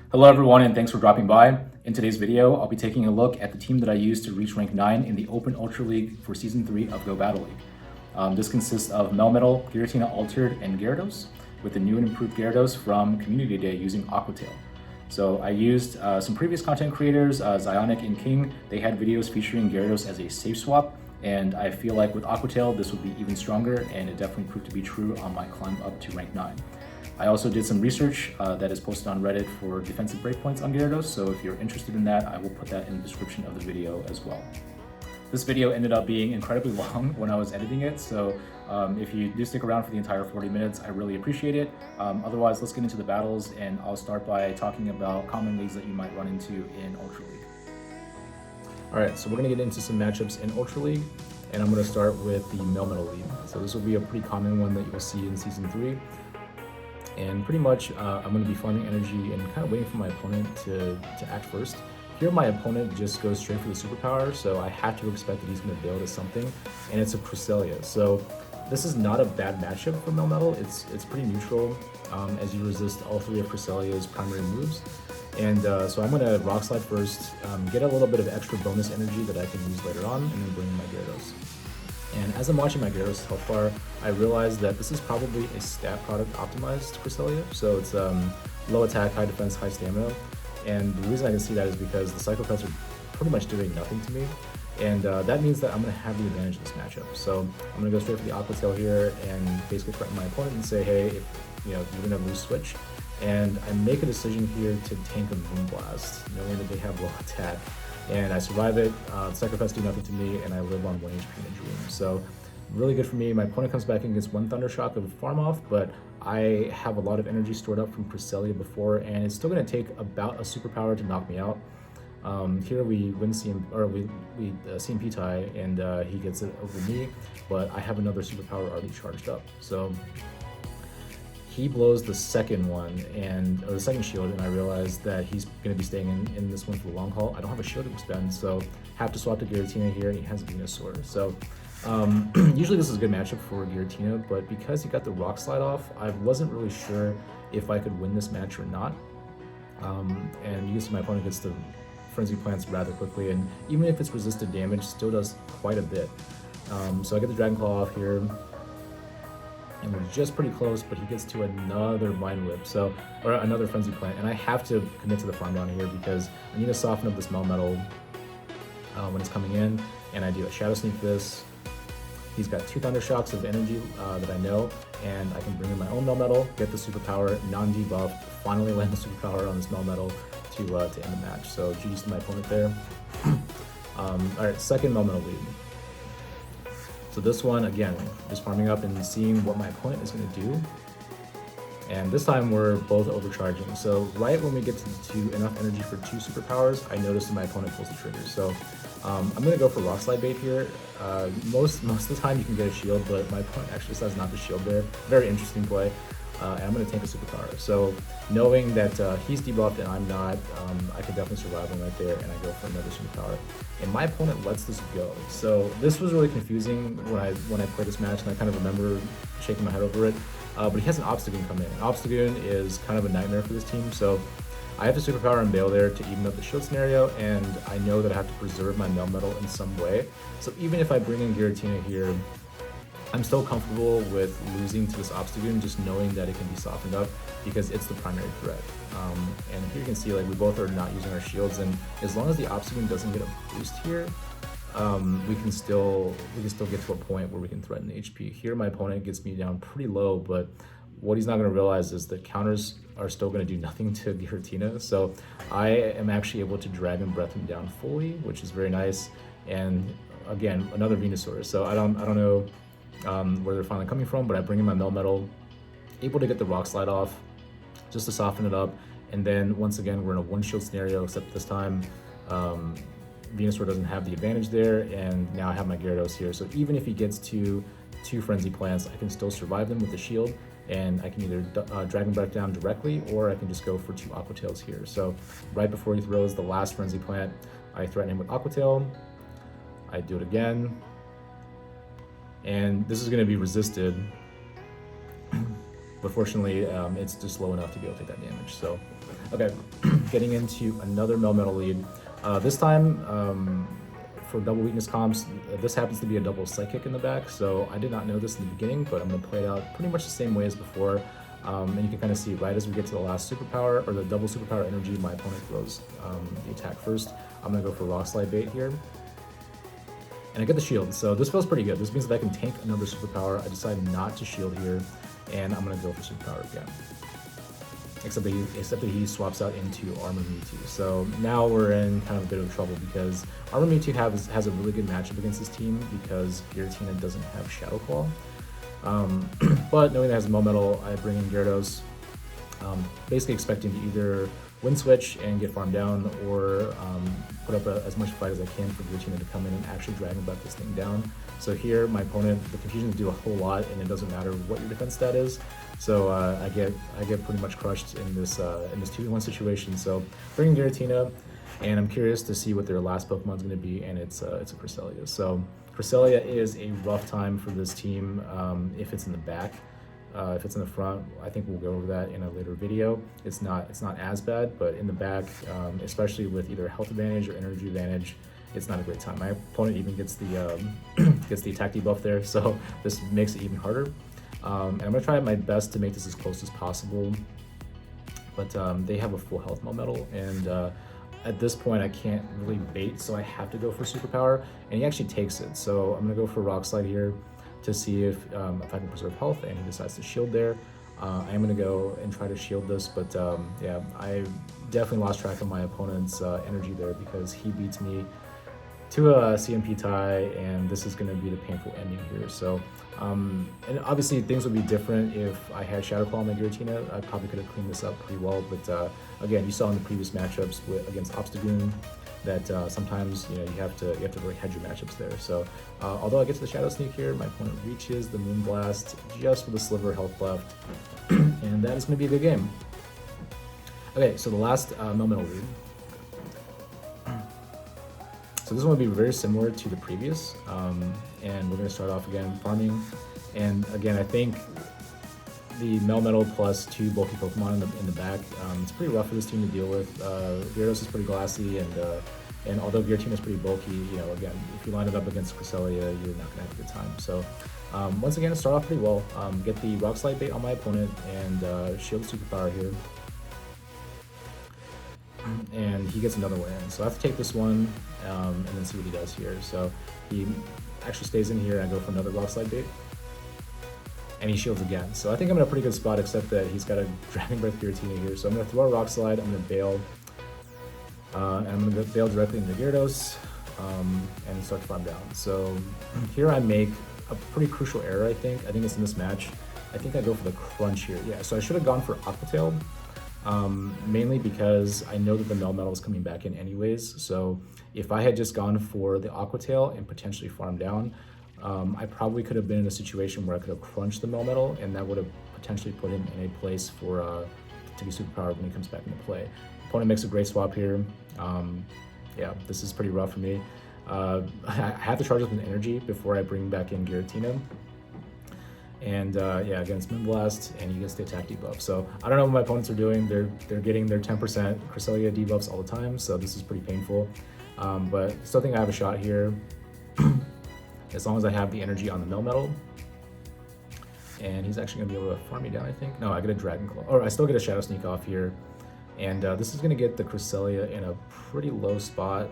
Hello everyone, and thanks for dropping by. In today's video, I'll be taking a look at the team that I used to reach rank 9 in the Open Ultra League for Season 3 of Go Battle League. This consists of Melmetal, Giratina Altered, and Gyarados, with the new and improved Gyarados from Community Day using Aqua Tail. So I used some previous content creators, Zionic and King. They had videos featuring Gyarados as a safe swap, and I feel like with Aqua Tail, this would be even stronger, and it definitely proved to be true on my climb up to rank 9. I also did some research that is posted on Reddit for defensive breakpoints on Gyarados, so if you're interested in that, I will put that in the description of the video as well. This video ended up being incredibly long when I was editing it, so if you do stick around for the entire 40 minutes, I really appreciate it. Otherwise, let's get into the battles, and I'll start by talking about common leads that you might run into in Ultra League. Alright, so we're going to get into some matchups in Ultra League, and I'm going to start with the Melmetal Lead. So this will be a pretty common one that you will see in Season 3. And pretty much, I'm going to be farming energy and kind of waiting for my opponent to act first. Here, my opponent just goes straight for the superpower, so I have to expect that he's going to build as something, and it's a Cresselia. So this is not a bad matchup for Melmetal. It's pretty neutral, as you resist all three of Cresselia's primary moves. And so I'm going to Rock Slide first, get a little bit of extra bonus energy that I can use later on, and then bring in my Gyarados. And as I'm watching my Gyarados health bar, I realized that this is probably a stat product optimized Cresselia. So it's low attack, high defense, high stamina. And the reason I can see that is because the Psycho Cuts are pretty much doing nothing to me. And that means that I'm going to have the advantage in this matchup. So I'm going to go straight for the Aqua Tail here and basically threaten my opponent and say, hey, if, you're going to lose switch. And I make a decision here to tank a Moonblast, knowing that they have low attack. And I survive it, the Psycho Cuts do nothing to me, and I live on 1 HP in a dream. So really good for me. My opponent comes back and gets 1 Thunder Shock of farm off, but I have a lot of energy stored up from Cresselia before, and it's still going to take about a superpower to knock me out. Here we win CMP tie, and he gets it over me, but I have another superpower already charged up. So he blows the second one, or the second shield, and I realize that he's going to be staying in this one for the long haul. I don't have a shield to expend, so have to swap to Giratina here, and he has a Venusaur. So usually this is a good matchup for Giratina, but because he got the Rock Slide off, I wasn't really sure if I could win this match or not. And you can see my opponent gets the Frenzy Plants rather quickly, and even if it's resisted damage, still does quite a bit. So I get the Dragon Claw off here, and we're just pretty close, but he gets to another Vine Whip, or another Frenzy Plant, and I have to commit to the farm down here because I need to soften up this Melmetal when it's coming in, and I do a Shadow Sneak this. He's got 2 Thunder Shocks of energy that I know, and I can bring in my own Melmetal, get the superpower, non-debuffed, finally land the superpower on this Melmetal to end the match. So GG's to my opponent there. Alright, second Melmetal Lead. So this one, again, just farming up and seeing what my opponent is going to do. And this time we're both overcharging. So right when we get to enough energy for 2 superpowers, I notice that my opponent pulls the trigger. So I'm going to go for Rock Slide bait here. Most of the time you can get a shield, but my opponent actually decides not to shield there. Very interesting play. And I'm going to tank a superpower. So knowing that he's debuffed and I'm not, I can definitely survive him right there, and I go for another superpower. And my opponent lets this go. So this was really confusing when I played this match, and I kind of remember shaking my head over it. But he has an Obstagoon come in. Obstagoon is kind of a nightmare for this team, so I have the superpower and Bail there to even up the shield scenario, and I know that I have to preserve my Melmetal in some way. So even if I bring in Giratina here, I'm still comfortable with losing to this Obstagoon, just knowing that it can be softened up because it's the primary threat. And here you can see, like, we both are not using our shields, and as long as the Obstagoon doesn't get a boost here, we can still get to a point where we can threaten the HP. Here my opponent gets me down pretty low, but what he's not going to realize is that counters are still going to do nothing to Giratina. So I am actually able to Dragon Breath him down fully, which is very nice. And again, another Venusaur. So I don't know where they're finally coming from, but I bring in my Melmetal, able to get the Rock Slide off just to soften it up, and then once again we're in a 1 shield scenario, except this time Venusaur doesn't have the advantage there, and now I have my Gyarados here, so even if he gets to 2 Frenzy Plants, I can still survive them with the shield, and I can either Dragon Breath down directly, or I can just go for 2 Aqua Tails here. So right before he throws the last Frenzy Plant, I threaten him with Aqua Tail, I do it again, and this is going to be resisted, but fortunately it's just low enough to be able to take that damage. So Okay, getting into another Melmetal Lead. This time, for double weakness comps, this happens to be a double Psychic in the back, so I did not know this in the beginning, but I'm going to play it out pretty much the same way as before. And you can kind of see right as we get to the last superpower, or the double superpower energy, my opponent throws the attack first. I'm going to go for Rock Slide Bait here. And I get the shield, so this feels pretty good. This means that I can tank another superpower. I decide not to shield here, and I'm going to go for superpower again. Except that he swaps out into Armor Mewtwo. So now we're in kind of a bit of trouble because Armor Mewtwo has a really good matchup against this team because Giratina doesn't have Shadow Claw. But knowing that it has Melmetal, I bring in Gyarados, basically expecting to either win switch and get farmed down, or put up as much fight as I can for Giratina to come in and actually Dragon Breath this thing down. So here, my opponent, the Confusions do a whole lot, and it doesn't matter what your defense stat is. So I get pretty much crushed in this 2v1 situation. So bringing Giratina, and I'm curious to see what their last Pokemon's going to be, and it's a Cresselia. So Cresselia is a rough time for this team if it's in the back. If it's in the front, I think we'll go over that in a later video. It's not as bad, but in the back, especially with either health advantage or energy advantage, it's not a great time. My opponent even gets the gets the attack debuff there, so this makes it even harder. And I'm gonna try my best to make this as close as possible, but they have a full health Melmetal, and at this point I can't really bait, so I have to go for superpower, and he actually takes it. So I'm gonna go for Rock Slide here to see if I can preserve health, and he decides to shield there. I am gonna go and try to shield this, but yeah, I definitely lost track of my opponent's energy there because he beats me to a CMP tie, and this is going to be the painful ending here. So, and obviously things would be different if I had Shadow Claw on my Giratina. I probably could have cleaned this up pretty well, but again, you saw in the previous matchups against Obstagoon that sometimes you have to really hedge your matchups there. So, although I get to the Shadow Sneak here, my opponent reaches the Moonblast just with a sliver of health left, and that is going to be a good game. Okay, so the last Melmetal Lead. So this one will be very similar to the previous, and we're going to start off again farming. And again, I think the Melmetal plus 2 bulky Pokemon in the back, it's pretty rough for this team to deal with. Gyarados is pretty glassy, and although Giratina is pretty bulky, again, if you line it up against Cresselia, you're not going to have a good time. So once again, start off pretty well. Get the Rock Slide Bait on my opponent and shield superpower here. And he gets another one in. So I have to take this one and then see what he does here. So he actually stays in here, and I go for another Rock Slide Bait. And he shields again. So I think I'm in a pretty good spot, except that he's got a Dragon Breath Giratina here. So I'm going to throw a Rock Slide, I'm going to bail. And I'm going to bail directly into Gyarados and start to farm down. So here I make a pretty crucial error, I think. I think it's in this match. I think I go for the Crunch here. Yeah, so I should have gone for Aqua Tail. Mainly because I know that the Melmetal is coming back in anyways, so if I had just gone for the Aqua Tail and potentially farmed down, I probably could have been in a situation where I could have crunched the Melmetal, and that would have potentially put him in a place for to be superpowered when he comes back into play. Opponent makes a great swap here. Yeah, this is pretty rough for me. I have to charge up an energy before I bring back in Giratina. And yeah, against Moonblast, and he gets the attack debuff. So I don't know what my opponents are doing. They're getting their 10% Cresselia debuffs all the time, so this is pretty painful. But still think I have a shot here, as long as I have the energy on the Melmetal. And he's actually gonna be able to farm me down, I think. No, I get a Dragon Claw. Or I still get a Shadow Sneak off here. And this is gonna get the Cresselia in a pretty low spot,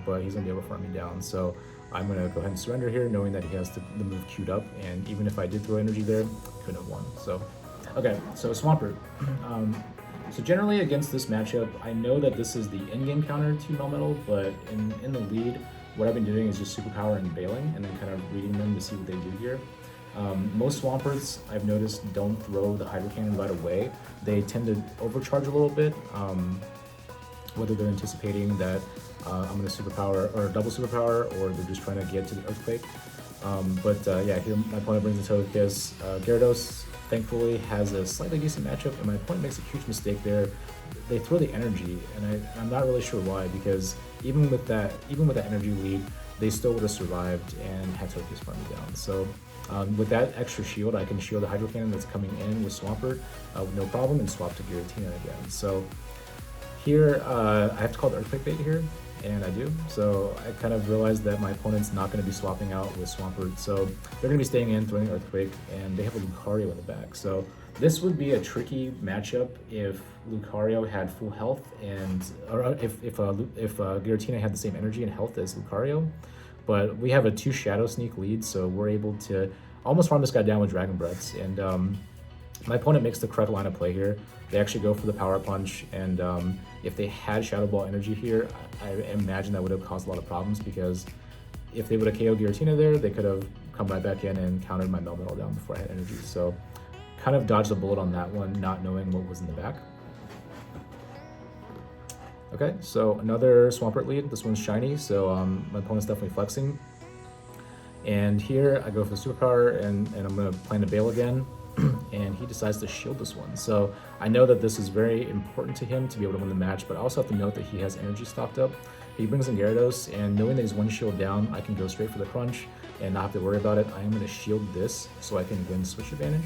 but he's gonna be able to farm me down. So I'm going to go ahead and surrender here, knowing that he has the move queued up, and even if I did throw energy there, couldn't have won. So, okay, so Swampert. So generally against this matchup, I know that this is the in-game counter to Melmetal, but in the lead, what I've been doing is just superpower and bailing, and then kind of reading them to see what they do here. Most Swamperts, I've noticed, don't throw the Hydro Cannon right away. They tend to overcharge a little bit, whether they're anticipating that I'm going to superpower or double superpower, or they're just trying to get to the Earthquake. Yeah, here my opponent brings the Togekiss. Gyarados thankfully has a slightly decent matchup, and my opponent makes a huge mistake there. They throw the energy, and I'm not really sure why, because even with that energy lead, they still would have survived and had Togekiss farm me down. So with that extra shield, I can shield the Hydro Cannon that's coming in with Swampert with no problem, and swap to Giratina again. So Here, I have to call the Earthquake bait here, and I do. So I kind of realized that my opponent's not going to be swapping out with Swampert, so they're going to be staying in, throwing Earthquake, and they have a Lucario in the back. So this would be a tricky matchup if Lucario had full health, and or if Giratina had the same energy and health as Lucario. But we have a 2 Shadow Sneak lead, so we're able to almost farm this guy down with Dragon Breaths. And my opponent makes the correct line of play here. They actually go for the Power Punch, and if they had Shadow Ball energy here, I imagine that would have caused a lot of problems, because if they would have KO'd Giratina there, they could have come right back in and countered my Melmetal down before I had energy. So kind of dodged a bullet on that one, not knowing what was in the back. Okay, so another Swampert lead. This one's shiny, so my opponent's definitely flexing. And here I go for the superpower, and I'm going to plan to bail again. And he decides to shield this one. So I know that this is very important to him to be able to win the match, but I also have to note that he has energy stocked up. He brings in Gyarados, and knowing that he's 1 shield down, I can go straight for the crunch and not have to worry about it. I am going to shield this so I can win switch advantage.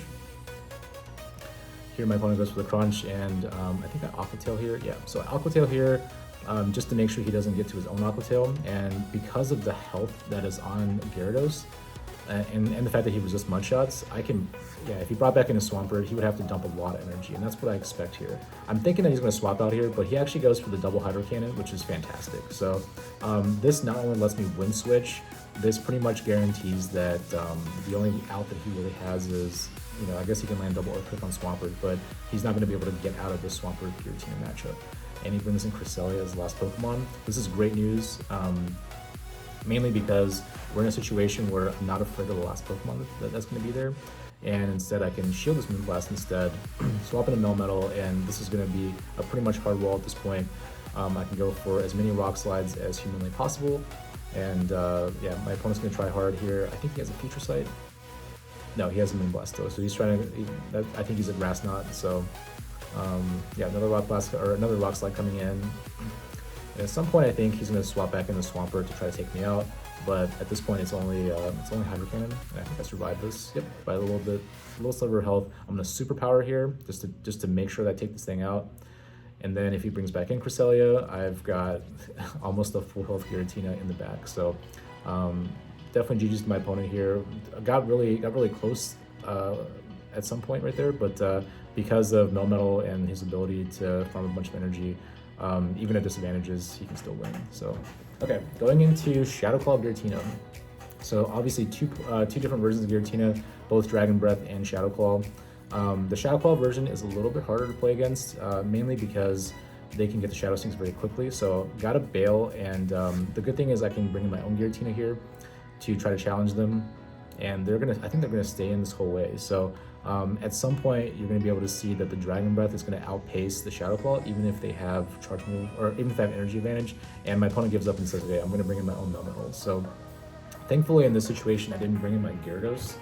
Here my opponent goes for the crunch, and I think I Aqua Tail here. Yeah, so Aqua Tail here, just to make sure he doesn't get to his own Aqua Tail, and because of the health that is on Gyarados, and the fact that he resists mud shots, I can, yeah, if he brought back in a Swampert, he would have to dump a lot of energy, and that's what I expect here. I'm thinking that he's going to swap out here, but he actually goes for the double Hydro Cannon, which is fantastic. So this not only lets me win switch, this pretty much guarantees that the only out that he really has is, you know, I guess he can land double Earthquake on Swampert, but he's not going to be able to get out of this Swampert Giratina matchup. And he brings in Cresselia as the last Pokemon. This is great news. Mainly because we're in a situation where I'm not afraid of the last Pokemon that's going to be there, and instead I can shield this Moonblast instead, swap in a Melmetal, and this is going to be a pretty much hard wall at this point. I can go for as many Rock Slides as humanly possible, and yeah, my opponent's going to try hard here. I think he has a Future Sight. No, he has a Moonblast though, so he's trying to. I think he's a Grass Knot. So yeah, another Rock Blast or another Rock Slide coming in. And at some point, I think he's going to swap back into Swampert to try to take me out, but at this point, it's only Hydro Cannon, and I think I survived this. Yep, by a little sliver of health. I'm going to Superpower here just to make sure that I take this thing out. And then if he brings back in Cresselia, I've got almost a full health Giratina in the back. So definitely GG's to my opponent here. Got really close at some point right there, but because of Melmetal and his ability to farm a bunch of energy, even at disadvantages, he can still win. So, okay, going into Shadow Claw Giratina. So obviously two different versions of Giratina, both Dragon Breath and Shadow Claw. The Shadow Claw version is a little bit harder to play against, mainly because they can get the Shadow Stinks very quickly. So gotta bail, and the good thing is I can bring in my own Giratina here to try to challenge them, and I think they're gonna stay in this whole way. So at some point, you're going to be able to see that the Dragon Breath is going to outpace the Shadow Claw, even if they have Charge Move, or even if they have Energy Advantage, and my opponent gives up and says, okay, I'm going to bring in my own Melmetal. So thankfully in this situation, I didn't bring in my Gyarados,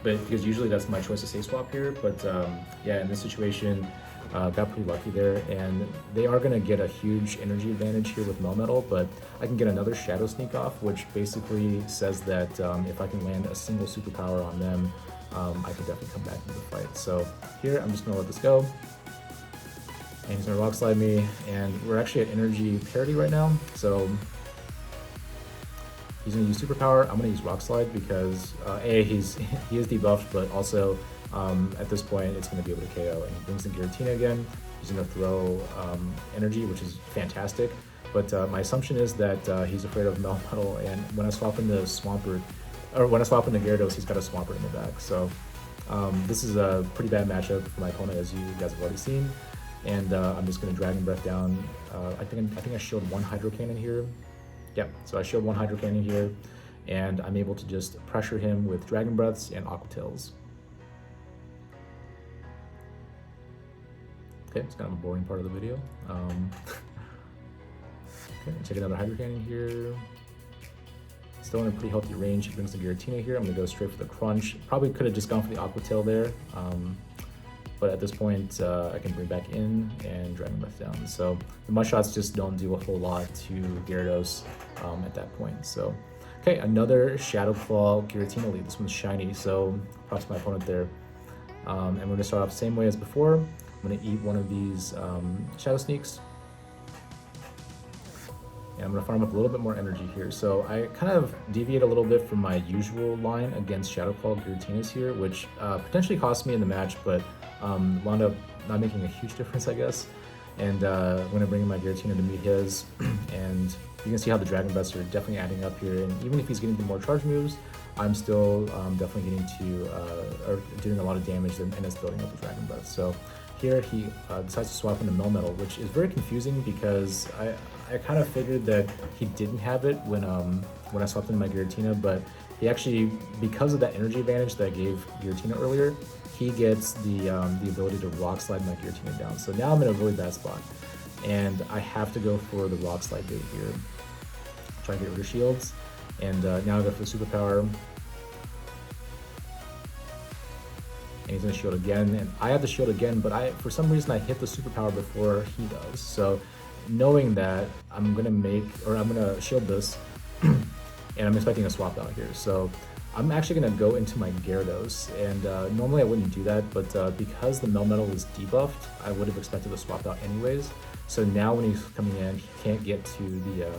but because usually that's my choice to say swap here, but yeah, in this situation, got pretty lucky there, and they are going to get a huge energy advantage here with Melmetal, but I can get another Shadow Sneak off, which basically says that if I can land a single superpower on them, I can definitely come back into the fight. So here, I'm just going to let this go, and he's going to Rock Slide me, and we're actually at energy parity right now, so he's going to use Superpower. I'm going to use Rock Slide because A, he is debuffed, but also at this point, it's going to be able to KO, and he brings in Giratina again. He's going to throw energy, which is fantastic. But my assumption is that he's afraid of Melmetal, and when I swap into Swampert, or when I swap into Gyarados, he's got a Swampert in the back. So this is a pretty bad matchup for my opponent, as you guys have already seen. And I'm just going to Dragon Breath down. I think I shield 1 Hydro Cannon here. Yep, so I shield 1 Hydro Cannon here, and I'm able to just pressure him with Dragon Breaths and Aqua Tails. Okay, it's kind of a boring part of the video. Okay, take another Hydro Cannon here. Still in a pretty healthy range. He brings the Giratina here. I'm going to go straight for the crunch. Probably could have just gone for the Aqua Tail there. But at this point, I can bring back in and Dragon Breath down. So the Mud Shots just don't do a whole lot to Gyarados at that point. So, okay, another Shadow Claw Giratina Lead. This one's shiny, so props to my opponent there. And we're going to start off the same way as before. I'm going to eat one of these Shadow Sneaks. And I'm going to farm up a little bit more energy here. So I kind of deviate a little bit from my usual line against Shadow Claw Giratinas here, which potentially cost me in the match, but wound up not making a huge difference, I guess. And I'm going to bring in my Giratina to meet his, and you can see how the Dragon Breaths are definitely adding up here. And even if he's getting the more charge moves, I'm still definitely getting to, or doing a lot of damage, and it's building up the Dragon Breath. So here he decides to swap into Melmetal, which is very confusing because I kind of figured that he didn't have it when I swapped into my Giratina, but he actually, because of that energy advantage that I gave Giratina earlier, he gets the ability to Rock Slide my Giratina down. So now I'm in a really bad spot, and I have to go for the Rock Slide bait here. Try to get rid of shields, and now I go for the Superpower. And he's gonna shield again, and I have to shield again, but for some reason I hit the Superpower before he does. So knowing that, I'm gonna shield this, and I'm expecting a swap out here. So I'm actually gonna go into my Gyarados, and normally I wouldn't do that, but because the Melmetal is debuffed, I would have expected a swap out anyways. So now when he's coming in, he can't get to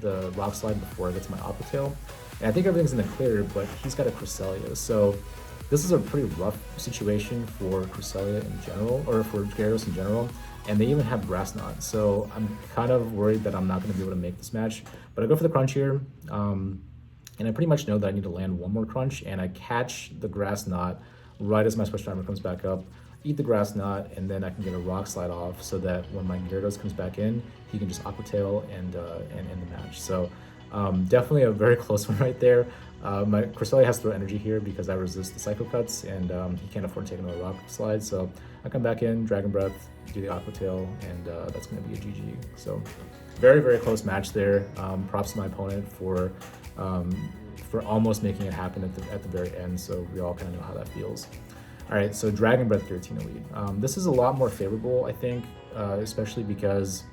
the Rock Slide before I get to my Aqua Tail. And I think everything's in the clear, but he's got a Cresselia. So this is a pretty rough situation for Cresselia in general, or for Gyarados in general. And they even have Grass Knot. So I'm kind of worried that I'm not going to be able to make this match. But I go for the Crunch here. And I pretty much know that I need to land one more Crunch, and I catch the Grass Knot right as my Switch Timer comes back up, eat the Grass Knot, and then I can get a Rock Slide off so that when my Gyarados comes back in, he can just Aqua Tail and end the match. So definitely a very close one right there. My Cresselia has to throw energy here because I resist the Psycho Cuts, and he can't afford to take another Rock Slide. So I come back in, Dragon Breath, do the Aqua Tail, and that's going to be a GG. So very, very close match there. Props to my opponent for almost making it happen at the very end, so we all kind of know how that feels. All right, so Dragon Breath Giratina Lead. This is a lot more favorable, I think, especially because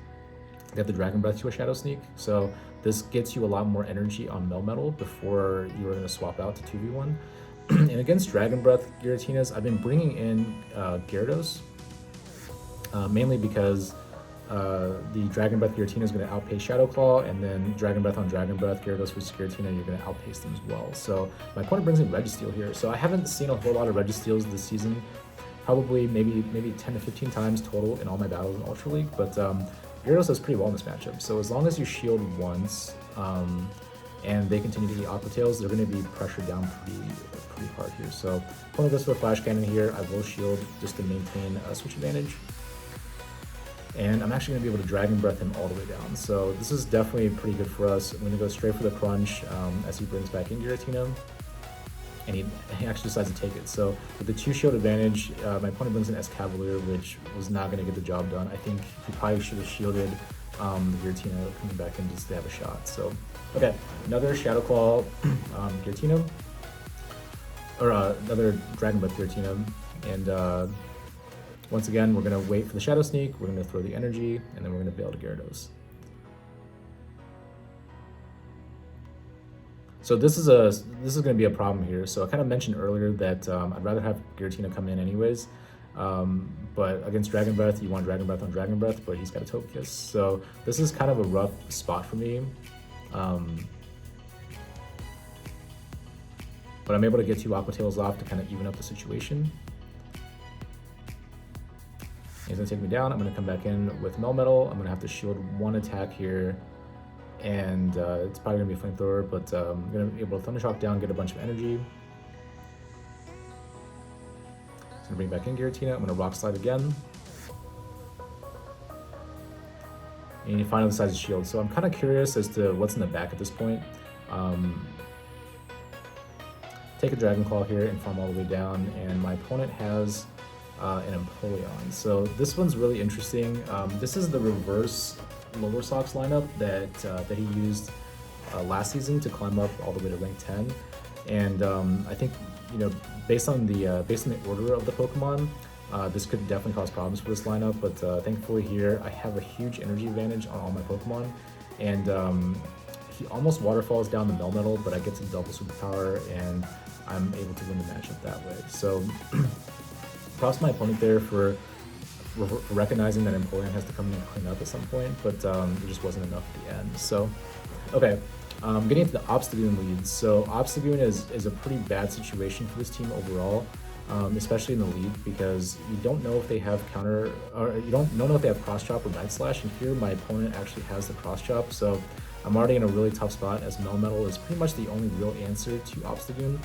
they have the Dragon Breath to a Shadow Sneak. So this gets you a lot more energy on Melmetal before you are going to swap out to 2v1. And against Dragon Breath Giratinas, I've been bringing in Gyarados, mainly because the Dragon Breath Giratina is going to outpace Shadow Claw, and then Dragon Breath on Dragon Breath, Gyarados versus Giratina, you're going to outpace them as well. So my opponent brings in Registeel here. So I haven't seen a whole lot of Registeels this season, probably maybe 10 to 15 times total in all my battles in Ultra League, but Gyarados does pretty well in this matchup. So as long as you shield once, and they continue to eat Aqua Tails, they're going to be pressured down pretty hard here. So opponent goes for a Flash Cannon here. I will shield just to maintain a switch advantage. And I'm actually going to be able to Dragon Breath him all the way down. So this is definitely pretty good for us. I'm going to go straight for the Crunch as he brings back in Giratina. And he actually decides to take it. So with the 2-shield advantage, my opponent brings in Escavalier, which was not going to get the job done. I think he probably should have shielded the Giratina coming back in just to have a shot. So, okay, another Shadow Claw Giratina, or another Dragon Breath Giratina. And once again, we're going to wait for the Shadow Sneak, we're going to throw the energy, and then we're going to bail to Gyarados. So this is going to be a problem here. So I kind of mentioned earlier that I'd rather have Giratina come in anyways. But against Dragon Breath, you want Dragon Breath on Dragon Breath, but he's got a Togekiss. So this is kind of a rough spot for me. But I'm able to get 2 Aqua Tails off to kind of even up the situation. He's going to take me down. I'm going to come back in with Melmetal. I'm going to have to shield 1 attack here. And it's probably going to be a Flamethrower, but I'm going to be able to Thunder Shock down, get a bunch of energy. It's going to bring back in Giratina. I'm going to Rock Slide again. And he finally decides to shield. So I'm kind of curious as to what's in the back at this point. Take a Dragon Claw here and farm all the way down. And my opponent has an Empoleon. So this one's really interesting. This is the reverse Lower Socks lineup that he used last season to climb up all the way to rank 10. And I think, you know, based on the order of the Pokemon, this could definitely cause problems for this lineup. But thankfully here, I have a huge energy advantage on all my Pokemon. And he almost waterfalls down the Melmetal, but I get to double Superpower, and I'm able to win the matchup that way. So props to my opponent there for recognizing that Empoleon has to come in and clean up at some point, but it just wasn't enough at the end. So, okay, getting into the Obstagoon Lead. So Obstagoon is a pretty bad situation for this team overall, especially in the lead, because you don't know if they have counter, or you don't know if they have cross chop or night slash, and here my opponent actually has the cross chop, so I'm already in a really tough spot, as Melmetal is pretty much the only real answer to Obstagoon.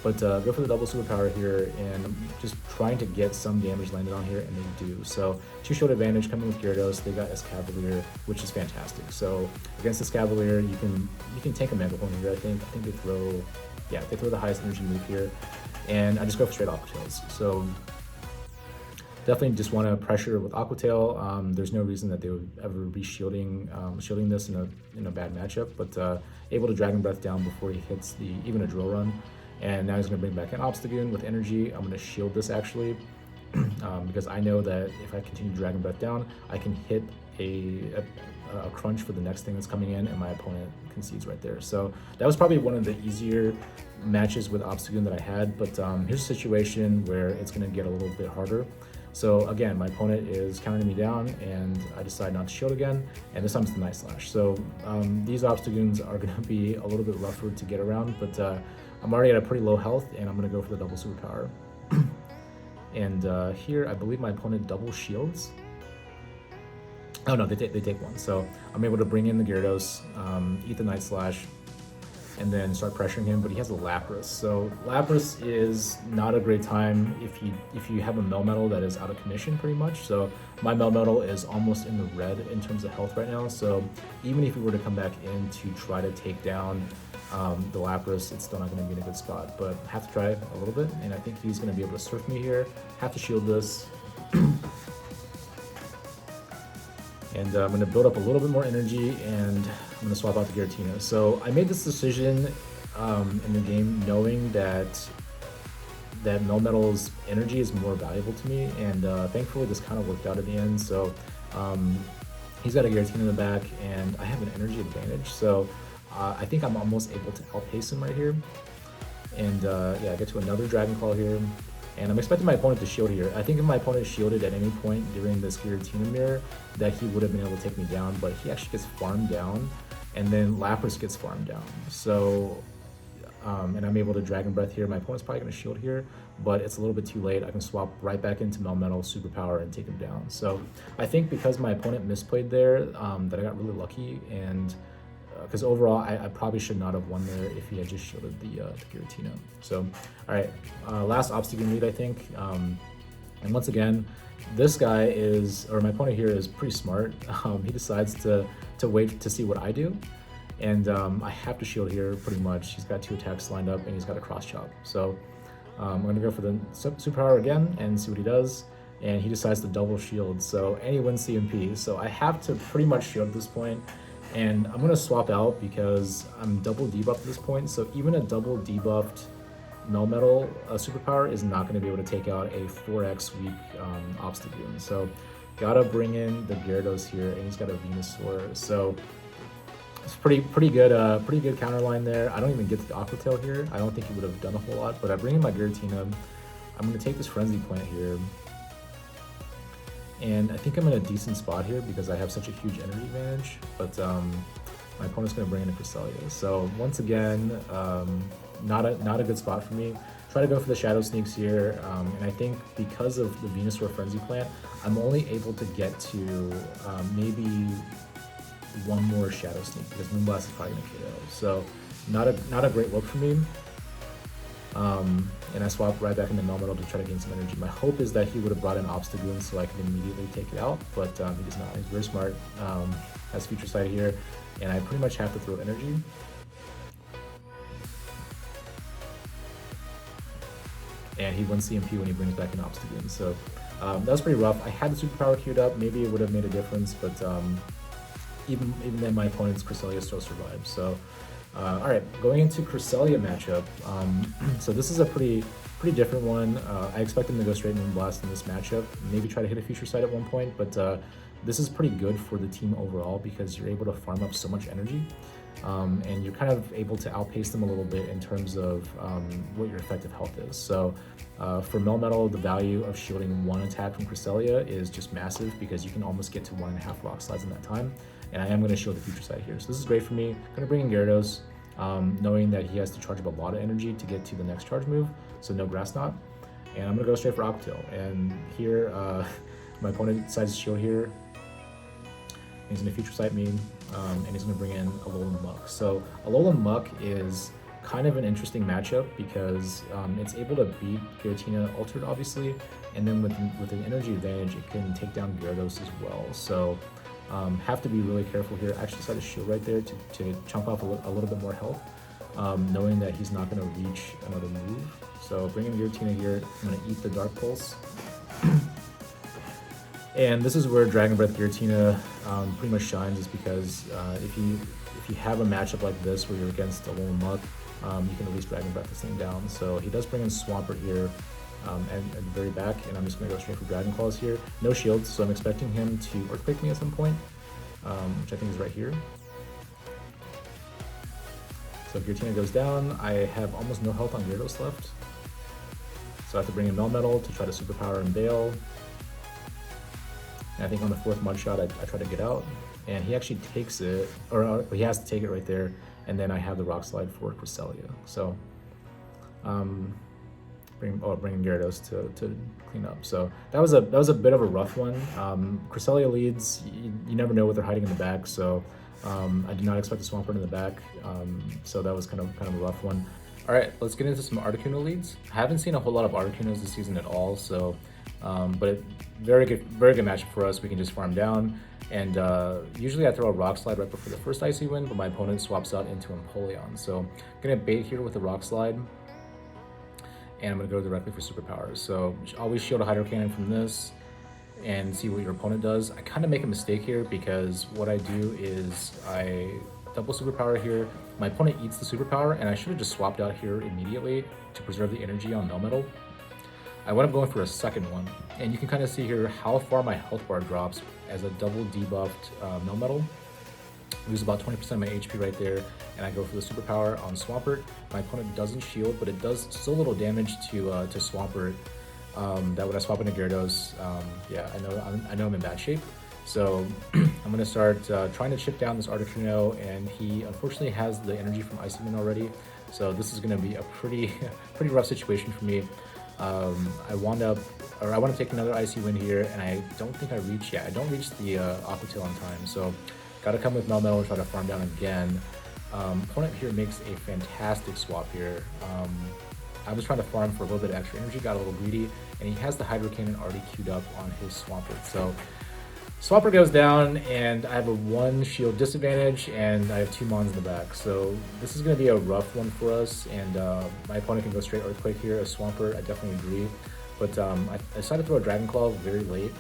But go for the double superpower here, and I'm just trying to get some damage landed on here, and they do. So 2 shield advantage coming with Gyarados. They got Escavalier, which is fantastic. So against Escavalier, you can tank a Mega Horn here. I think they throw the highest energy move here, and I just go for straight Aqua Tails. So definitely just want to pressure with Aqua Tail. There's no reason that they would ever be shielding this in a bad matchup, but able to Dragon Breath down before he hits even a Drill Run. And now he's going to bring back an Obstagoon with energy. I'm going to shield this actually, because I know that if I continue Dragon Breath down, I can hit a crunch for the next thing that's coming in, and my opponent concedes right there. So that was probably one of the easier matches with Obstagoon that I had, but here's a situation where it's going to get a little bit harder. So again, my opponent is counting me down, and I decide not to shield again, and this time it's the Night Slash. So these Obstagoons are going to be a little bit rougher to get around, but I'm already at a pretty low health, and I'm going to go for the double superpower. And here, I believe my opponent double shields. Oh no, they take one. So I'm able to bring in the Gyarados, eat the Night Slash, and then start pressuring him, but he has a Lapras. So Lapras is not a great time if you have a Melmetal that is out of commission pretty much. So my Melmetal is almost in the red in terms of health right now. So even if we were to come back in to try to take down the Lapras, it's still not going to be in a good spot, but have to try a little bit, and I think he's going to be able to surf me here. Have to shield this. And I'm going to build up a little bit more energy, and I'm going to swap out the Giratina. So I made this decision in the game knowing that Melmetal's energy is more valuable to me, and thankfully this kind of worked out at the end. So he's got a Giratina in the back, and I have an energy advantage, so I think I'm almost able to outpace him right here. And yeah, I get to another Dragon Claw here. And I'm expecting my opponent to shield here. I think if my opponent shielded at any point during this Giratina mirror, that he would have been able to take me down, but he actually gets farmed down, and then Lapras gets farmed down. So, and I'm able to Dragon Breath here. My opponent's probably going to shield here, but it's a little bit too late. I can swap right back into Melmetal Superpower and take him down. So I think because my opponent misplayed there, that I got really lucky, and because overall I probably should not have won there if he had just shielded the Giratina. So all right, last Obstagoon Lead I think, and once again this guy is, or my opponent here is pretty smart. He decides to wait to see what I do, and I have to shield here pretty much. He's got 2 attacks lined up, and he's got a cross chop. So I'm going to go for the superpower again and see what he does, and he decides to double shield, so and he wins CMP. So I have to pretty much shield at this point. And I'm going to swap out because I'm double debuffed at this point, so even a double debuffed Melmetal superpower is not going to be able to take out a 4x weak Obstagoon. So gotta bring in the Gyarados here, and he's got a Venusaur, so it's pretty good counter line there. I don't even get to the Aqua Tail here. I don't think he would have done a whole lot, but I bring in my Giratina. I'm going to take this Frenzy Plant here. And I think I'm in a decent spot here because I have such a huge energy advantage, but my opponent's going to bring in a Cresselia. So once again, not a good spot for me. Try to go for the Shadow Sneaks here, and I think because of the Venusaur Frenzy Plant, I'm only able to get to maybe one more Shadow Sneak because Moonblast is probably going to KO. So not a great look for me. And I swap right back into Melmetal to try to gain some energy. My hope is that he would have brought in Obstagoon so I could immediately take it out, but he does not. He's very smart, has Future Sight here, and I pretty much have to throw energy. And he wins CMP when he brings back an Obstagoon. So that was pretty rough. I had the superpower queued up. Maybe it would have made a difference, but even then my opponent's Cresselia still survived. So all right, going into Cresselia matchup. So this is a pretty different one. I expect him to go straight Moonblast in this matchup. Maybe try to hit a Future Sight at one point, but this is pretty good for the team overall because you're able to farm up so much energy. and you're kind of able to outpace them a little bit in terms of what your effective health is. So for Melmetal, the value of shielding one attack from Cresselia is just massive because you can almost get to 1.5 rock slides in that time. And I am going to shield the future side here. So this is great for me. I'm going to bring in Gyarados, knowing that he has to charge up a lot of energy to get to the next charge move, so no Grass Knot. And I'm going to go straight for Aqua Tail. And here, my opponent decides to shield here. He's going to future sight me, and he's going to bring in Alolan Muck. So Alolan Muck is kind of an interesting matchup because it's able to beat Giratina Altered, obviously, and then with an energy advantage, it can take down Gyarados as well. So have to be really careful here. I actually decided to shield right there to chunk off a little bit more health, knowing that he's not going to reach another move. So bring in Giratina here. I'm going to eat the Dark Pulse. And this is where Dragon Breath Giratina pretty much shines, is because if you have a matchup like this where you're against Alolan Muck, you can at least Dragon Breath this thing down. So he does bring in Swampert here at the very back, and I'm just going to go straight for Dragon Claws here. No shields, so I'm expecting him to Earthquake me at some point, which I think is right here. So if Giratina goes down, I have almost no health on Gyarados left. So I have to bring in Melmetal to try to Superpower and Bail. And I think on the 4th Mud Shot, I try to get out, and he actually takes it, or he has to take it right there, and then I have the Rock Slide for Cresselia. So, bring Gyarados to clean up. So that was a bit of a rough one. Cresselia leads, you never know what they're hiding in the back, so I did not expect a Swampert in the back, so that was kind of a rough one. All right, let's get into some Articuno leads. I haven't seen a whole lot of Articunos this season at all, so but very good matchup for us. We can just farm down, and usually I throw a Rock Slide right before the first Icy Wind, but my opponent swaps out into Empoleon. So I'm gonna bait here with the Rock Slide, and I'm gonna go directly for Superpowers. So always shield a Hydro Cannon from this and see what your opponent does. I kind of make a mistake here because what I do is I double Superpower here. My opponent eats the Superpower, and I should have just swapped out here immediately to preserve the energy on Melmetal. I went up going for a second one, and you can kind of see here how far my health bar drops as a double debuffed Melmetal. Lose about 20% of my HP right there, and I go for the Superpower on Swampert. My opponent doesn't shield, but it does so little damage to Swampert that when I swap into Gyarados, yeah, I know I'm in bad shape. So I'm gonna start trying to chip down this Articuno, and he unfortunately has the energy from Icy Wind already. So this is gonna be a pretty rough situation for me. I want to take another Icy Wind here, and I don't think I don't reach the Aqua Tail on time. So gotta come with Melmetal and try to farm down again. Opponent here makes a fantastic swap here. I was trying to farm for a little bit of extra energy, got a little greedy, and he has the Hydro Cannon already queued up on his Swampert. So Swampert goes down, and I have a 1 shield disadvantage, and I have 2 Mons in the back. So this is going to be a rough one for us, and my opponent can go straight Earthquake here. A Swampert, I definitely agree. But I decided to throw a Dragon Claw very late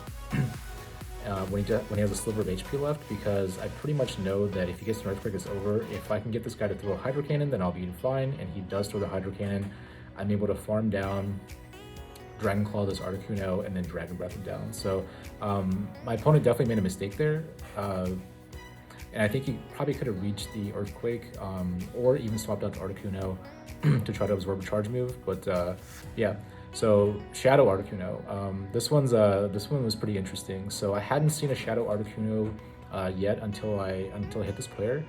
when he has a sliver of HP left, because I pretty much know that if he gets an Earthquake, it's over. If I can get this guy to throw a Hydro Cannon, then I'll be fine, and he does throw the Hydro Cannon. I'm able to farm down, Dragon Claw this Articuno, and then Dragon Breath him down. So my opponent definitely made a mistake there, and I think he probably could have reached the Earthquake or even swapped out to Articuno to try to absorb a charge move. But yeah, so Shadow Articuno. This one was pretty interesting. So I hadn't seen a Shadow Articuno yet until I hit this player.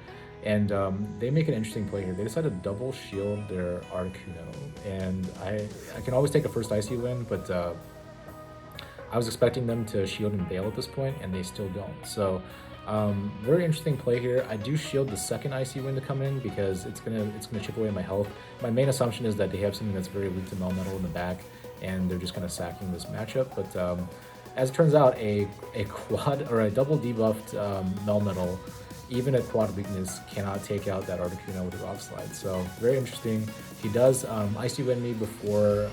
And they make an interesting play here. They decided to double shield their Articuno, and I can always take a first Icy Wind, but I was expecting them to shield and bail at this point, and they still don't. So very interesting play here. I do shield the second Icy Wind to come in because it's gonna chip away my health. My main assumption is that they have something that's very weak to Melmetal in the back, and they're just kind of sacking this matchup. But as it turns out, a quad or a double debuffed Melmetal, even a quad weakness, cannot take out that Articuno with a Rock Slide. So very interesting. He does Icy Wind me before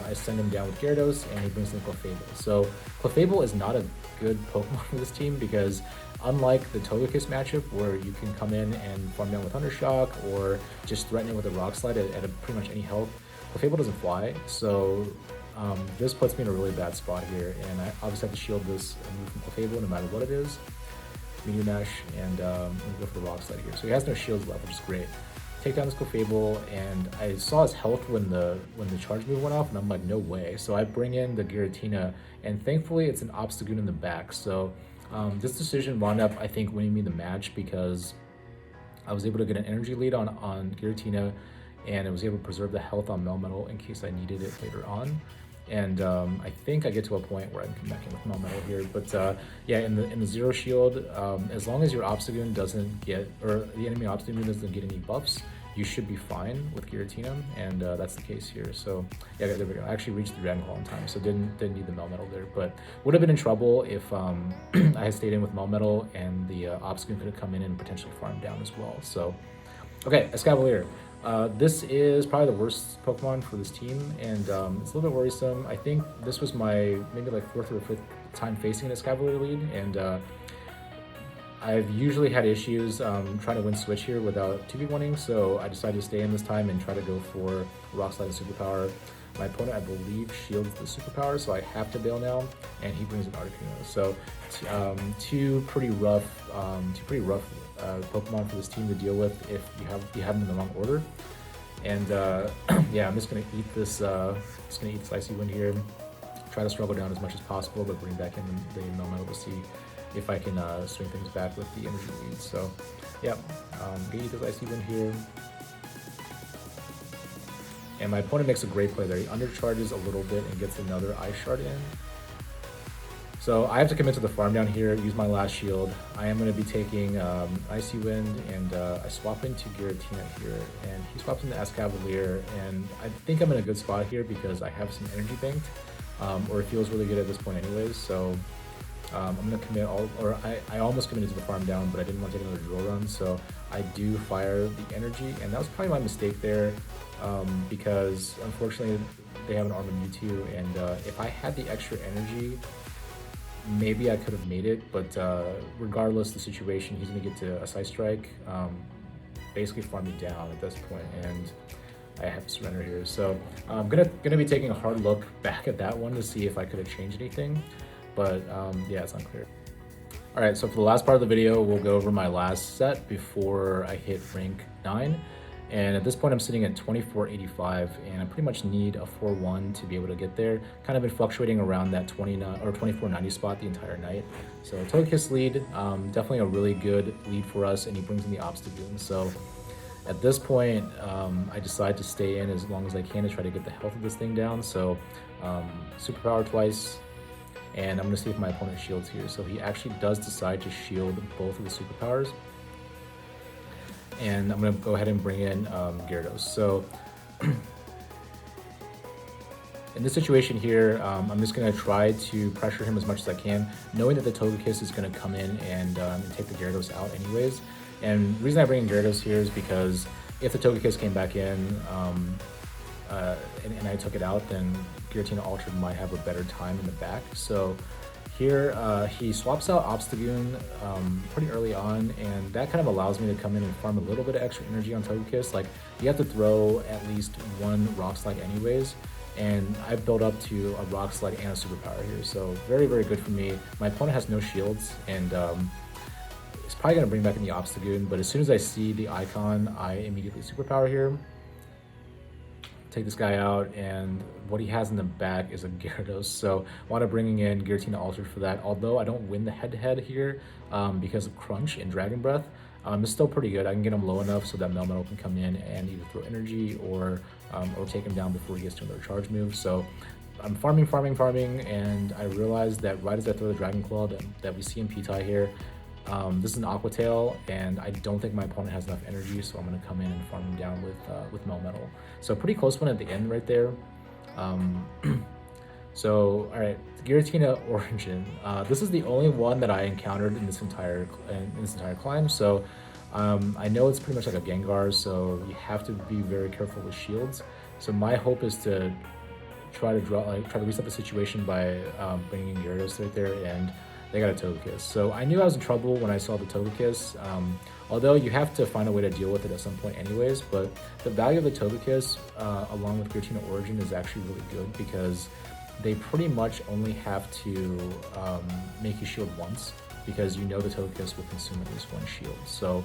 I send him down with Gyarados, and he brings in Clefable. So Clefable is not a good Pokemon for this team because unlike the Togekiss matchup where you can come in and farm down with Thundershock or just threaten it with a Rock Slide at pretty much any health, Clefable doesn't fly. So this puts me in a really bad spot here, and I obviously have to shield this move from Clefable no matter what it is. Meteor Mash, and go for the Rock Slide here. So he has no shields left, which is great. Take down this Clefable, and I saw his health when the charge move went off, and I'm like, no way. So I bring in the Giratina, and thankfully it's an Obstagoon in the back. So this decision wound up, I think, winning me the match because I was able to get an energy lead on Giratina, and I was able to preserve the health on Melmetal in case I needed it later on. And I think I get to a point where I can come back in with Melmetal here. But yeah, in the zero shield, as long as your Obstagoon doesn't get, or the enemy Obstagoon doesn't get any buffs, you should be fine with Giratina, and that's the case here. So yeah, there we go. I actually reached the Dragon Claw in time, so didn't need the Melmetal there, but would have been in trouble if I had stayed in with Melmetal and the Obstagoon could have come in and potentially farmed down as well. So okay, Escavalier. This is probably the worst Pokemon for this team, and it's a little bit worrisome. I think this was my maybe like 4th or 5th time facing an Escavalier Lead, and I've usually had issues trying to win Switch here without 2v1ing, so I decided to stay in this time and try to go for Rock Slide and Superpower. My opponent, I believe, shields the Superpower, so I have to bail now, and he brings an Articuno. So two pretty rough Pokemon for this team to deal with if you have them in the wrong order. And yeah, I'm just gonna eat this. This Icy Wind here. Try to struggle down as much as possible, but bring back in the Melmetal to see if I can swing things back with the energy lead. So yeah, gonna eat this Icy Wind here. And my opponent makes a great play there. He undercharges a little bit and gets another Ice Shard in. So I have to commit to the farm down here, use my last shield. I am going to be taking Icy Wind, and I swap into Giratina here, and he swaps into Escavalier, and I think I'm in a good spot here because I have some energy banked, or it feels really good at this point anyways. So I'm going to commit I almost committed to the farm down, but I didn't want to take another drill run, so I do fire the energy, and that was probably my mistake there, because unfortunately they have an Armored Mewtwo, and if I had the extra energy, maybe I could have made it, but regardless of the situation, he's going to get to a Side Strike, basically farm me down at this point, and I have to surrender here. So I'm gonna be taking a hard look back at that one to see if I could have changed anything, but yeah, it's unclear. All right, so for the last part of the video, we'll go over my last set before I hit rank 9. And at this point, I'm sitting at 2485, and I pretty much need a 4-1 to be able to get there. Kind of been fluctuating around that 29 or 2490 spot the entire night. So Togekiss lead, definitely a really good lead for us, and he brings in the Obstagoon. So at this point, I decide to stay in as long as I can to try to get the health of this thing down. So Superpower twice, and I'm going to see if my opponent shields here. So he actually does decide to shield both of the Superpowers. And I'm going to go ahead and bring in Gyarados. So in this situation here, I'm just going to try to pressure him as much as I can, knowing that the Togekiss is going to come in and take the Gyarados out anyways. And the reason I bring in Gyarados here is because if the Togekiss came back in and I took it out, then Giratina Altered might have a better time in the back. So here, he swaps out Obstagoon pretty early on, and that kind of allows me to come in and farm a little bit of extra energy on Togekiss. Like, you have to throw at least one Rock Slide anyways, and I've built up to a Rock Slide and a Superpower here, so very, very good for me. My opponent has no shields, and it's probably going to bring back in the Obstagoon, but as soon as I see the icon, I immediately Superpower here. Take this guy out, and what he has in the back is a Gyarados, so I want to bringing in Giratina Altered for that. Although I don't win the head-to-head here because of Crunch and Dragon Breath, it's still pretty good. I can get him low enough so that Melmetal can come in and either throw energy or take him down before he gets to another charge move. So I'm farming, and I realized that right as I throw the Dragon Claw that we see in P-Tai here, this is an Aqua Tail, and I don't think my opponent has enough energy, so I'm going to come in and farm him down with Melmetal. So pretty close one at the end right there. So all right, Giratina Origin. This is the only one that I encountered in this entire climb. So I know it's pretty much like a Gengar, so you have to be very careful with shields. So my hope is to try to reset the situation by bringing Gyarados right there, and they got a Togekiss. So I knew I was in trouble when I saw the Togekiss, although you have to find a way to deal with it at some point anyways, but the value of the Togekiss along with Giratina Origin is actually really good because they pretty much only have to make you shield once. because you know the Togekiss will consume at least one shield. So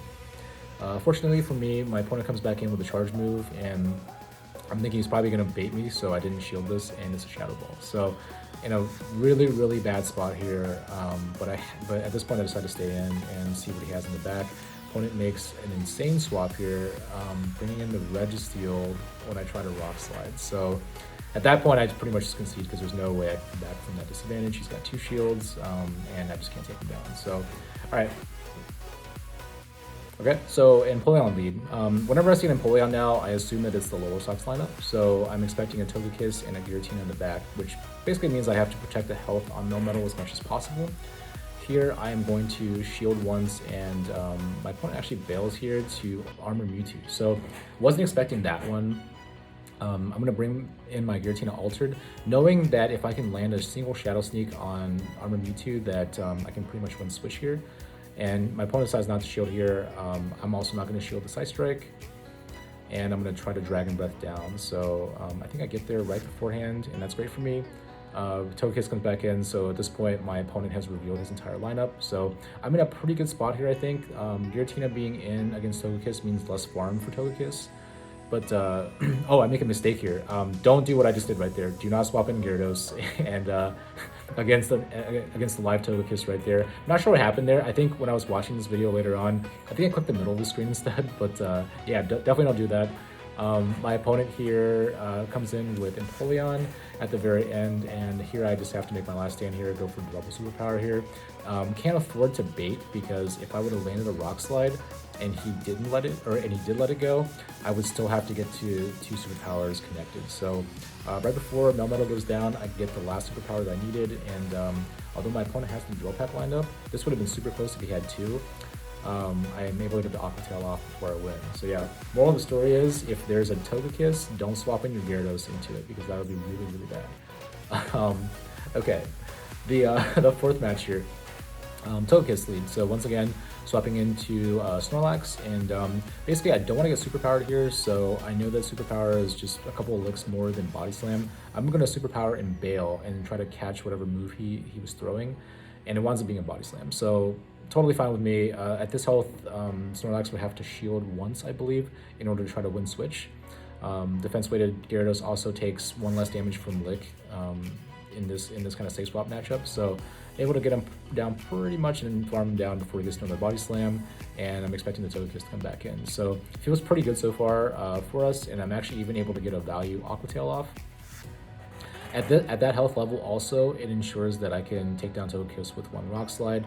fortunately for me, my opponent comes back in with a charge move, and I'm thinking he's probably going to bait me, so I didn't shield this, and it's a Shadow Ball. So in a really, really bad spot here, but at this point I decided to stay in and see what he has in the back. Opponent makes an insane swap here, bringing in the Registeel when I try to Rock Slide. So at that point, I pretty much just concede because there's no way I can come back from that disadvantage. He's got 2 shields, and I just can't take him down. So, all right. Okay, so Empoleon lead. Whenever I see an Empoleon now, I assume that it's the Lower Sox lineup. So I'm expecting a Togekiss and a Giratina in the back, which basically means I have to protect the health on Melmetal as much as possible. Here, I am going to shield once, and my opponent actually bails here to Armor Mewtwo. So wasn't expecting that one. I'm going to bring in my Giratina Altered, knowing that if I can land a single Shadow Sneak on Armor Mewtwo, that I can pretty much win switch here. And my opponent decides not to shield here. I'm also not going to shield the Side Strike, and I'm going to try to Dragon Breath down. So I think I get there right beforehand, and that's great for me. Togekiss comes back in, so at this point my opponent has revealed his entire lineup. So I'm in a pretty good spot here, I think. Giratina being in against Togekiss means less farm for Togekiss. But, oh, I make a mistake here. Don't do what I just did right there. Do not swap in Gyarados and against the live Togekiss right there. I'm not sure what happened there. I think when I was watching this video later on, I think I clicked the middle of the screen instead. But yeah, definitely don't do that. My opponent here comes in with Empoleon at the very end, and here I just have to make my last stand here, go for double superpower here. Can't afford to bait, because if I would have landed a Rock Slide and he didn't let it, and he did let it go, I would still have to get to 2 superpowers connected. So right before Melmetal goes down, I get the last superpower that I needed, and although my opponent has the Drill Peck lined up, this would have been super close if he had 2. I am able to get the Aqua Tail off before I win. So yeah, moral of the story is, if there's a Togekiss, don't swap in your Gyarados into it, because that would be really, really bad. Okay, the fourth match here, Togekiss lead. So once again, swapping into Snorlax, and basically I don't want to get superpowered here, so I know that superpower is just a couple of licks more than Body Slam. I'm going to superpower and bail and try to catch whatever move he was throwing, and it winds up being a Body Slam. So totally fine with me. At this health, Snorlax would have to shield once, I believe, in order to try to win switch. Defense weighted Gyarados also takes 1 less damage from Lick in this kind of safe swap matchup, so able to get him down pretty much and farm him down before he gets another Body Slam, and I'm expecting the Togekiss to come back in. So it feels pretty good so far for us, and I'm actually even able to get a value Aqua Tail off. At that health level also, it ensures that I can take down Togekiss with 1 Rock Slide.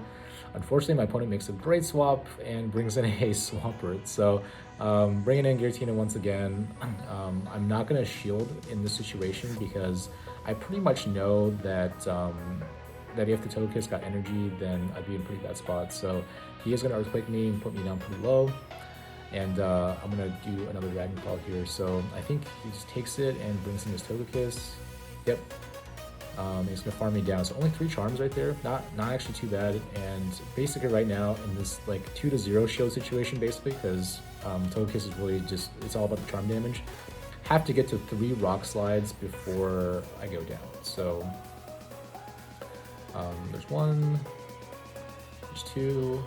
Unfortunately, my opponent makes a great swap and brings in a Swampert. So bringing in Giratina once again, I'm not going to shield in this situation, because I pretty much know that that if the Togekiss got energy, then I'd be in a pretty bad spot. So he is going to Earthquake me and put me down pretty low. And I'm going to do another Dragon Claw here. So I think he just takes it and brings in his Togekiss. Yep. He's gonna farm me down. So only 3 charms right there. Not actually too bad. And basically right now in this like 2-0 shield situation, basically, because Togekiss is really just, it's all about the charm damage. Have to get to 3 Rock Slides before I go down. So there's 1, there's 2.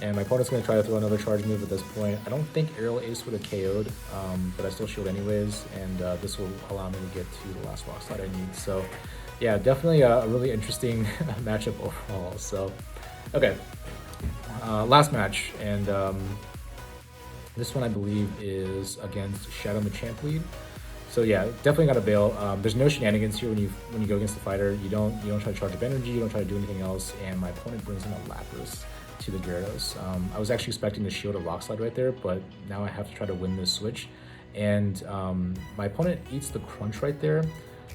And my opponent's going to try to throw another charge move at this point. I don't think Aerial Ace would have KO'd, but I still shield anyways, and this will allow me to get to the last Rock Slide I need. So yeah, definitely a really interesting matchup overall. So, okay, last match, and this one I believe is against Shadow Machamp Lead. So yeah, definitely got to bail. There's no shenanigans here when you go against the fighter. You don't try to charge up energy, you don't try to do anything else, and my opponent brings in a Lapras to the Gyarados. I was actually expecting to shield a Rock Slide right there, but now I have to try to win this switch. And my opponent eats the Crunch right there,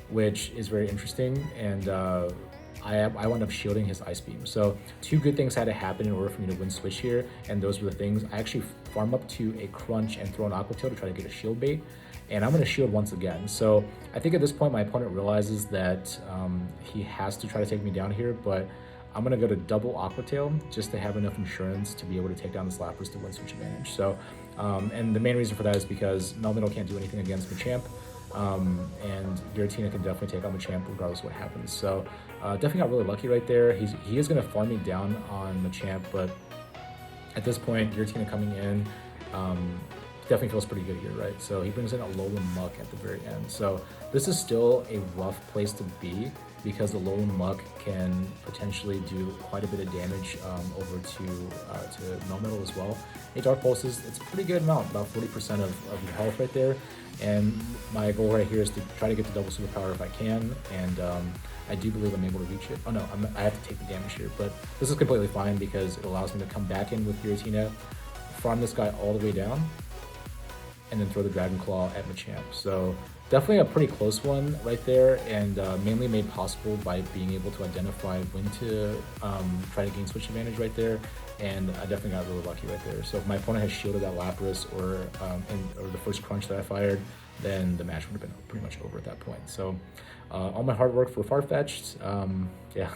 which is very interesting, and I wound up shielding his Ice Beam. So 2 good things had to happen in order for me to win switch here, and those were the things. I actually farm up to a Crunch and throw an Aqua Tail to try to get a shield bait, and I'm going to shield once again. So I think at this point my opponent realizes that he has to try to take me down here, but I'm going to go to double Aqua Tail just to have enough insurance to be able to take down this Lapras to win switch advantage. So, and the main reason for that is because Melmetal can't do anything against Machamp. and Giratina can definitely take on Machamp regardless of what happens. So definitely got really lucky right there. He is going to farm me down on Machamp, but at this point, Giratina coming in definitely feels pretty good here, right? So he brings in a Alolan Muck at the very end. So this is still a rough place to be because the Alolan Muck can potentially do quite a bit of damage over to Melmetal as well. A Dark Pulse it's a pretty good amount, about 40% of your health right there. And my goal right here is to try to get the double superpower if I can, and I do believe I'm able to reach it. Oh no, I have to take the damage here, but this is completely fine because it allows me to come back in with Giratina, farm this guy all the way down, and then throw the Dragon Claw at Machamp. So definitely a pretty close one right there, and mainly made possible by being able to identify when to try to gain switch advantage right there, and I definitely got really lucky right there. So if my opponent has shielded that Lapras or the first crunch that I fired, then the match would have been pretty much over at that point. So all my hard work for Farfetch'd, yeah,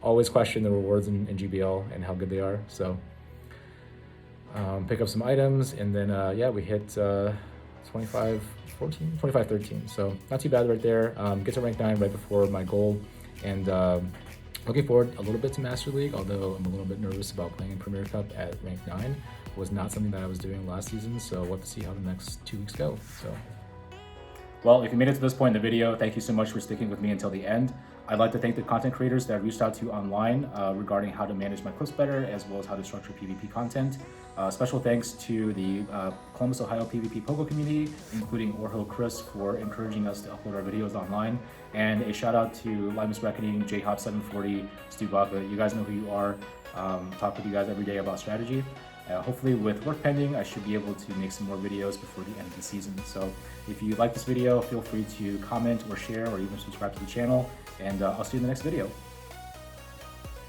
always question the rewards in GBL and how good they are. So pick up some items, and then yeah, we hit 25-14, 25-13. So not too bad right there. Get to rank 9 right before my goal, and looking forward a little bit to Master League, although I'm a little bit nervous about playing in Premier Cup at rank 9. Was not something that I was doing last season, so we'll have to see how the next 2 weeks go. So, well, if you made it to this point in the video, thank you so much for sticking with me until the end. I'd like to thank the content creators that I reached out to online regarding how to manage my clips better, as well as how to structure PvP content. Special thanks to the Columbus, Ohio PvP Pogo community, including Orho Chris, for encouraging us to upload our videos online. And a shout out to Limus Reckoning, JHop740, Stu Baca. You guys know who you are. Talk with you guys every day about strategy. Hopefully with work pending, I should be able to make some more videos before the end of the season. So if you like this video, feel free to comment or share or even subscribe to the channel, and I'll see you in the next video.